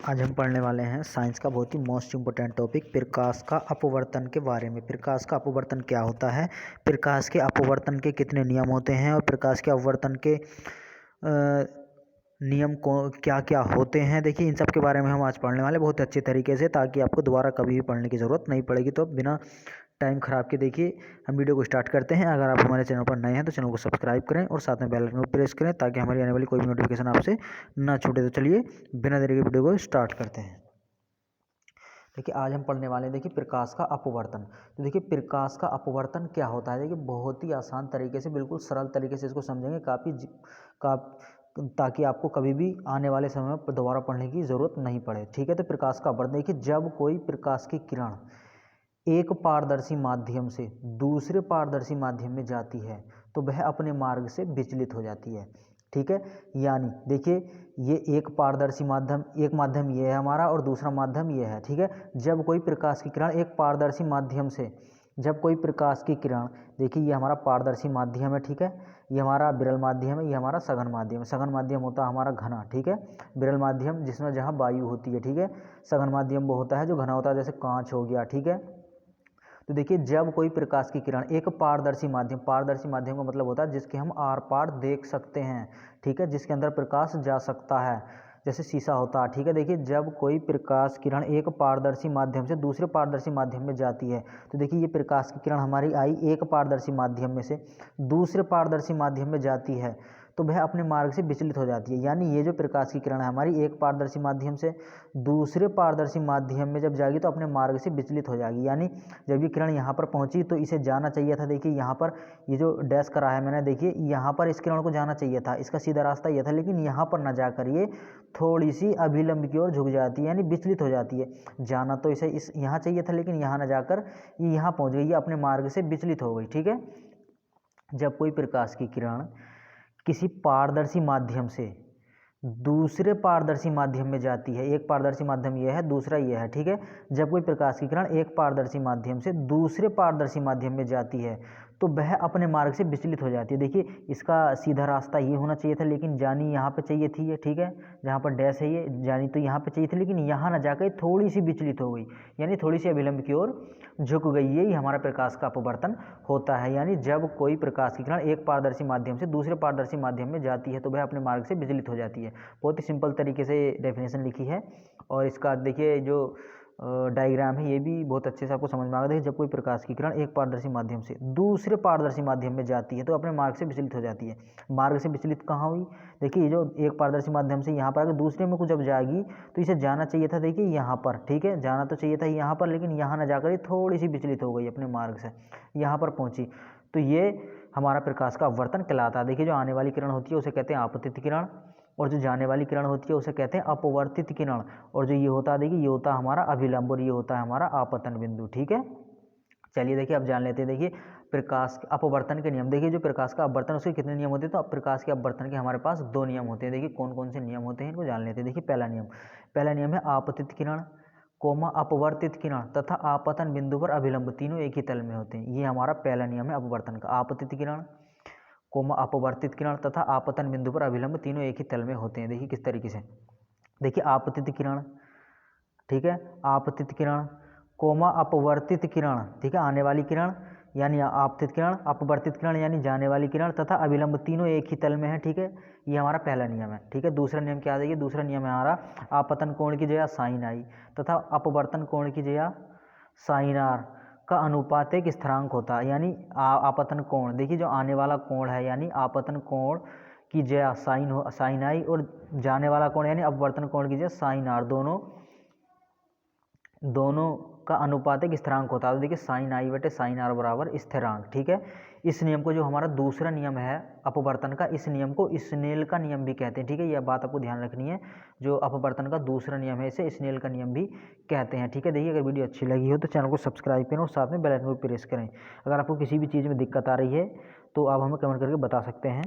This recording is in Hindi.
आज हम पढ़ने वाले हैं साइंस का बहुत ही मोस्ट इम्पोर्टेंट टॉपिक प्रकाश का अपवर्तन के बारे में। प्रकाश का अपवर्तन क्या होता है, प्रकाश के अपवर्तन के कितने नियम होते हैं और प्रकाश के अपवर्तन के नियम को क्या क्या होते हैं। देखिए इन सब के बारे में हम आज पढ़ने वाले बहुत अच्छे तरीके से, ताकि आपको दोबारा कभी भी पढ़ने की ज़रूरत नहीं पड़ेगी। तो बिना टाइम ख़राब के देखिए हम वीडियो को स्टार्ट करते हैं। अगर आप हमारे चैनल पर नए हैं तो चैनल को सब्सक्राइब करें और साथ में बेल आइकन को प्रेस करें, ताकि हमारी आने वाली कोई भी नोटिफिकेशन आपसे ना छूटे। तो चलिए बिना देरी के वीडियो को स्टार्ट करते हैं। देखिए आज हम पढ़ने वाले हैं देखिए प्रकाश का अपवर्तन। तो देखिए प्रकाश का अपवर्तन क्या होता है, देखिए बहुत ही आसान तरीके से, बिल्कुल सरल तरीके से इसको समझेंगे ताकि आपको कभी भी आने वाले समय पर दोबारा पढ़ने की ज़रूरत नहीं पड़े। ठीक है, तो प्रकाश का अपवर्तन देखिए, जब कोई प्रकाश की किरण एक पारदर्शी माध्यम से दूसरे पारदर्शी माध्यम में जाती है तो वह अपने मार्ग से विचलित हो जाती है। ठीक है, यानी देखिए ये एक पारदर्शी माध्यम, एक माध्यम ये है हमारा और दूसरा माध्यम ये है। ठीक है, जब कोई प्रकाश की किरण एक पारदर्शी माध्यम से, जब कोई प्रकाश की किरण, देखिए ये हमारा पारदर्शी माध्यम है। ठीक है, ये हमारा विरल माध्यम है, ये हमारा सघन माध्यम है। सघन माध्यम होता है हमारा घना। ठीक है, विरल माध्यम जिसमें जहाँ वायु होती है। ठीक है, सघन माध्यम वो होता है जो घना होता है, जैसे कांच हो गया। ठीक है, तो देखिए जब कोई प्रकाश की किरण एक पारदर्शी माध्यम, पारदर्शी माध्यम का मतलब होता है जिसके हम आर पार देख सकते हैं। ठीक है, जिसके अंदर प्रकाश जा सकता है, जैसे शीशा होता है। ठीक है, देखिए जब कोई प्रकाश किरण एक पारदर्शी माध्यम से दूसरे पारदर्शी माध्यम में जाती है, तो देखिए ये प्रकाश की किरण हमारी आई एक पारदर्शी माध्यम में से दूसरे पारदर्शी माध्यम में जाती है तो वह अपने मार्ग से विचलित हो जाती है। यानी ये जो प्रकाश की किरण है हमारी एक पारदर्शी माध्यम से दूसरे पारदर्शी माध्यम में जब जाएगी तो अपने मार्ग से विचलित हो जाएगी। यानी जब ये किरण यहाँ पर पहुँची तो इसे जाना चाहिए था, देखिए यहाँ पर ये जो डैश करा है मैंने, देखिए यहाँ पर इस किरण को जाना चाहिए था, इसका सीधा रास्ता ये था, लेकिन यहाँ पर न जाकर ये थोड़ी सी अभिलंब की ओर झुक जाती है, यानी विचलित हो जाती है। जाना तो इसे इस यहाँ चाहिए था, लेकिन यहाँ न जाकर ये यहाँ पहुँच गई, ये अपने मार्ग से विचलित हो गई। ठीक है, जब कोई प्रकाश की किरण किसी पारदर्शी माध्यम से दूसरे पारदर्शी माध्यम में जाती है, एक पारदर्शी माध्यम यह है, दूसरा यह है। ठीक है, जब कोई प्रकाश की किरण एक पारदर्शी माध्यम से दूसरे पारदर्शी माध्यम में जाती है तो वह अपने मार्ग से विचलित हो जाती है। देखिए इसका सीधा रास्ता ये होना चाहिए था, लेकिन जानी यहाँ पे चाहिए थी ये। ठीक है, जहाँ पर डैश है ये जानी तो यहाँ पे चाहिए थी, लेकिन यहाँ ना जाकर थोड़ी सी विचलित हो गई, यानी थोड़ी सी अभिलंब की ओर झुक गई। यही हमारा प्रकाश का अपवर्तन होता है। यानी जब कोई प्रकाश की किरण एक पारदर्शी माध्यम से दूसरे पारदर्शी माध्यम में जाती है तो वह अपने मार्ग से विचलित हो जाती है। बहुत ही सिंपल तरीके से डेफिनेशन लिखी है, और इसका देखिए जो डायग्राम है ये भी बहुत अच्छे से आपको समझ में आ गया। जब कोई प्रकाश की किरण एक पारदर्शी माध्यम से दूसरे पारदर्शी माध्यम में जाती है तो अपने मार्ग से विचलित हो जाती है। मार्ग से विचलित कहाँ हुई, देखिए जो एक पारदर्शी माध्यम से यहाँ पर आकर दूसरे में कुछ जब जाएगी तो इसे जाना चाहिए था, देखिए यहाँ पर। ठीक है, जाना तो चाहिए था यहाँ पर, लेकिन यहाँ ना जाकर ये थोड़ी सी विचलित हो गई अपने मार्ग से, यहाँ पर पहुँची। तो ये हमारा प्रकाश का अपवर्तन कहलाता है। देखिए जो आने वाली किरण होती है उसे कहते हैं आपतित किरण, और जो जाने वाली किरण होती है उसे कहते हैं अपवर्तित किरण, और जो ये होता है देखिए ये होता है हमारा अभिलंब और ये होता है हमारा आपतन बिंदु। ठीक है, चलिए देखिए अब जान लेते हैं देखिए प्रकाश अपवर्तन के नियम। देखिए जो प्रकाश का अपवर्तन उसके कितने नियम होते हैं, तो अब प्रकाश के अपवर्तन के हमारे पास दो नियम होते हैं। देखिए कौन कौन से नियम होते हैं इनको जान लेते हैं। देखिए पहला नियम है आपतित किरण, अपवर्तित किरण तथा आपतन बिंदु पर अभिलंब तीनों एक ही तल में होते हैं। ये हमारा पहला नियम है अपवर्तन का। आपतित किरण, अपवर्तित किरण तथा आपतन बिंदु पर अभिलंब तीनों एक ही तल में होते हैं। देखिए किस तरीके से, देखिए आपतित किरण, ठीक है, आपतित किरण अपवर्तित किरण, ठीक है, आने वाली किरण यानी आपतित किरण, अपवर्तित किरण यानी जाने वाली किरण तथा अभिलंब तीनों एक ही तल में है। ठीक है, ये हमारा पहला नियम है। ठीक है, दूसरा नियम क्या है, दूसरा नियम है हमारा आपतन कोण की जगह साइन आई तथा अपवर्तन कोण की जगह साइन आर का अनुपात एक स्थिरांक होता है। यानी आपतन कोण, देखिए जो आने वाला कोण है यानी आपतन कोण की जगह साइन आई, और जाने वाला कोण यानी अपवर्तन कोण की जगह साइन आर, दोनों का अनुपात एक स्थिरांक होता है। तो देखिए साइन आई बटे साइन आर बराबर स्थिरांक। ठीक है, इस नियम को जो हमारा दूसरा नियम है अपवर्तन का, इस नियम को स्नेल का नियम भी कहते हैं। ठीक है, यह बात आपको ध्यान रखनी है, जो अपवर्तन का दूसरा नियम है इसे स्नेल का नियम भी कहते हैं। ठीक है, देखिए अगर वीडियो अच्छी लगी हो तो चैनल को सब्सक्राइब करें और साथ में बेल आइकन को प्रेस करें। अगर आपको किसी भी चीज़ में दिक्कत आ रही है तो आप हमें कमेंट करके बता सकते हैं।